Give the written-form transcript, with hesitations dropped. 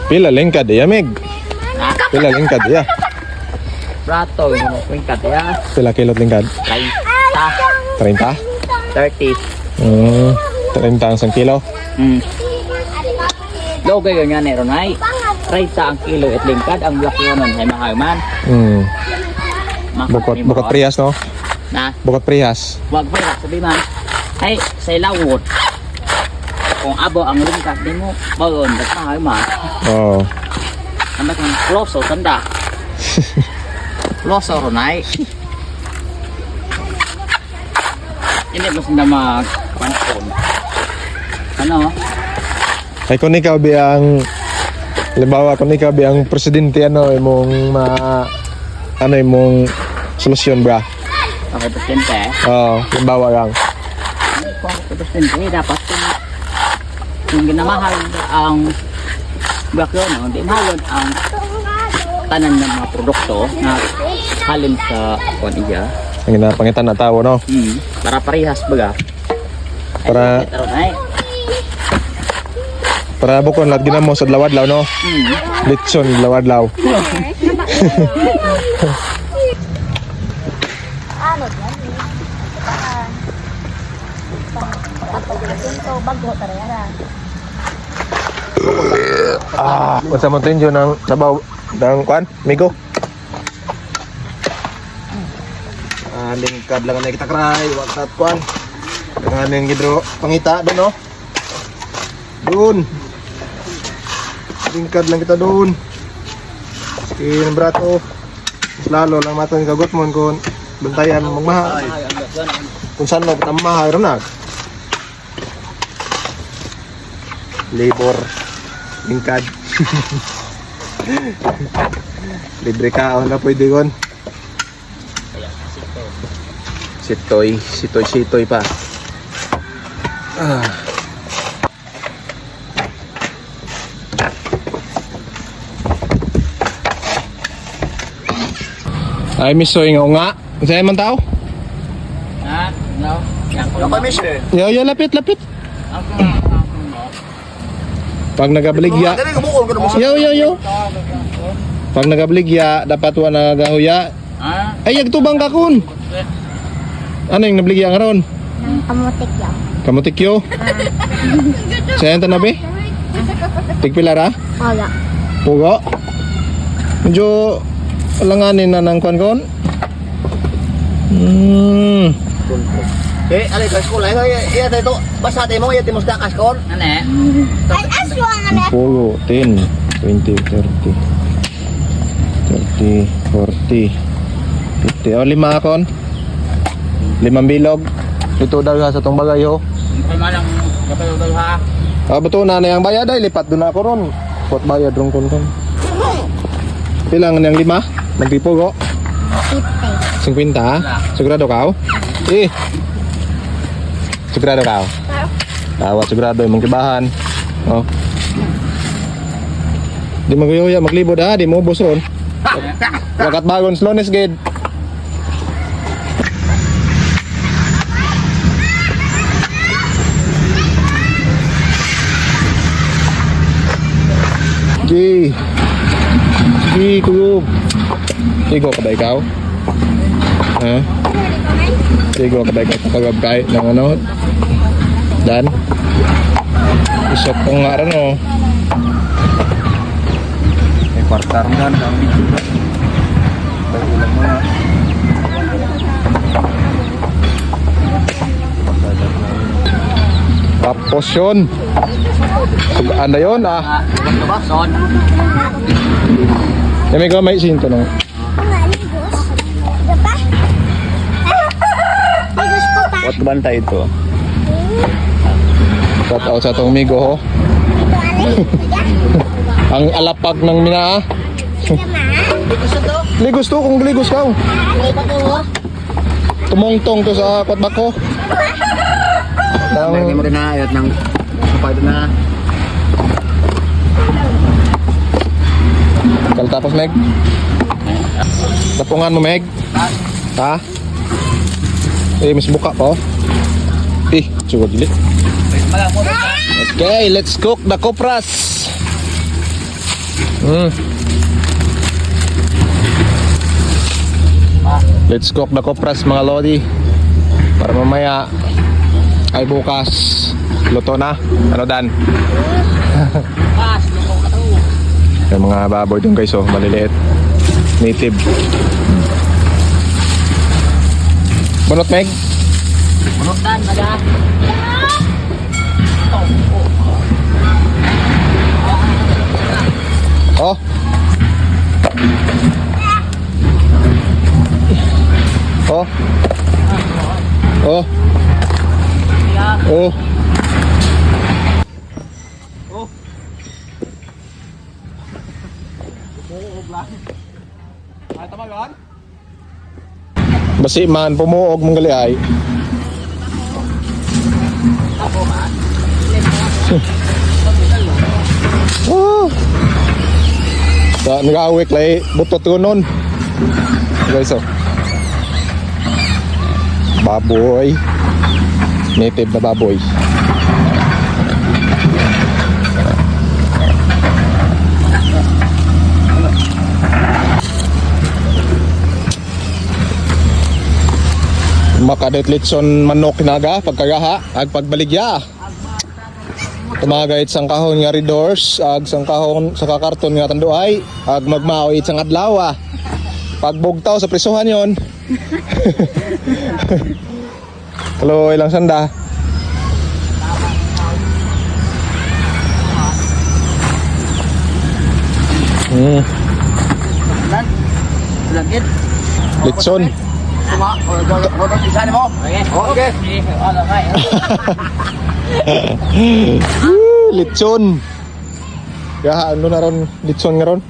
Pila lingkad ya, Meg? Pila lingkad ya? Prato, yung lingkad ya. Pila kilot lingkad? 30. 30? 30. 30 ang 1 kilo? Logo yun nga meron ay 30 ang kilo at lingkad ang black yun nun ay mahaman. Bukot prihas, no? Na? Bukot prihas. Wag ba sabi man ay sa ilawot kung abo ang lingkad din mo bagon at mahaman. Oo. Ang kloso tanda. Kloso ronay. Hindi mo sila magpansin. Ano? Ay kung ikaw biyang halimbawa kung ikaw biyang presidente imong imong solusyon ba? Okay, presidente. Oo, halimbawa lang. Kung presidente dapat kung ginamahal ang bakyo no, di mahal ang tanan ng mga produkto na halin sa koniya. Ang ginapangitan na tao, no? Para parehas baga. Para bukon lahat ginamo sa lawadlaw, no? Litson lawadlaw. Masa mo tinjo ng sabaw ng kwan, migo? Lingkad lang na kita kray, waktat kwan. Dengan yang gidro pangita doon, no? Doon. Lingkad lang kita doon. Skin brato. Mas lalo lang natin kagot mo kung bantayan magmahal. Kung saan mo tamahal ron na. Labor. Lingkad. Libre ka na pwede kon. Sitoy pa. Ay misoy nga. Saya man tao? No. Yang ko miss. Yo lapit. Pag nagabligya. Yo. Pag nagabligya dapat wa nagahuya. Ay yagtubang ka kun. Ano yung nabligya nga ron? Kamutik yan. Kamutik yo? Sayang tanabi? Tigpilara? Wala. Pugo? Medyo alanganin na ng kon-kon? Alay kaskol ay iya dito basa tayo mo iya timos da kaskol. Ano Ay, aswang ano? Pugo, 10, 20, 30, 40, 50. O, 5 akon? 5 bilog. Ito daw sa itong bagay, ho. Ay malang kapag ha. Bato na yung bayad ay lipat doon ako ron. Pot bayad ron kon. Pilang niyang 5? Nagtipugo? 50 ha? Sigurado ka? Sigurado ka? Tawa sigurado yung kibahan. Oh. Di maguyuya maglibod ha, di mo buson. Wakat bagon slowness gid. Sige, kuyog. Sigo ka ba ikaw? Ha? Sigo ka ba ikaw pagabkay ng ano? Dan? Isok ko nga rin, oh. May kwartar na ang video ba? Pag-ulang mo na. Tapos yun. Ano yun, ah? Son. May ko may sinto no. What banta ito? Shout out sa tong migo ho. Ang alapag ng mina. Ligos to kung ligos ka. Tumongtong to sa kwatbak ko. Lagi mo rin na ayot ng kapag na. Tapos Meg. Tapungan mo Meg. Ha? Mas buka pa oh. Sugod dili. Okay, let's cook the kopras. Let's cook the kopras mga lodi. Para mamaya ay bukas luto na. Ano Dan? Pas, lumong ka to. Yung mga baboy dun guys, oh, maliliit. Native. Bunot Meg? Bunutan, mada. Oh. Oh. Oh. Oh. Basi man pumuog mong gali ay. Oh. Sa nag-awik lay butot ko nun. Guys, oh. Baboy. Native na baboy. Makadit litson manok naga pagkagaha ag pagbaligya. Tumagay sang kahon nga redors ag sang kahon sa kakarton nga tanduay ag magmaoy sang adlaw. Pagbugtaw sa prisuhan yon. Hello, ilang sanda? Lagit. Litson. Tuma, rodot isa mo. Okay. Okay. Wala kay. Litson. Ya, ano na ron? Litson nga ron?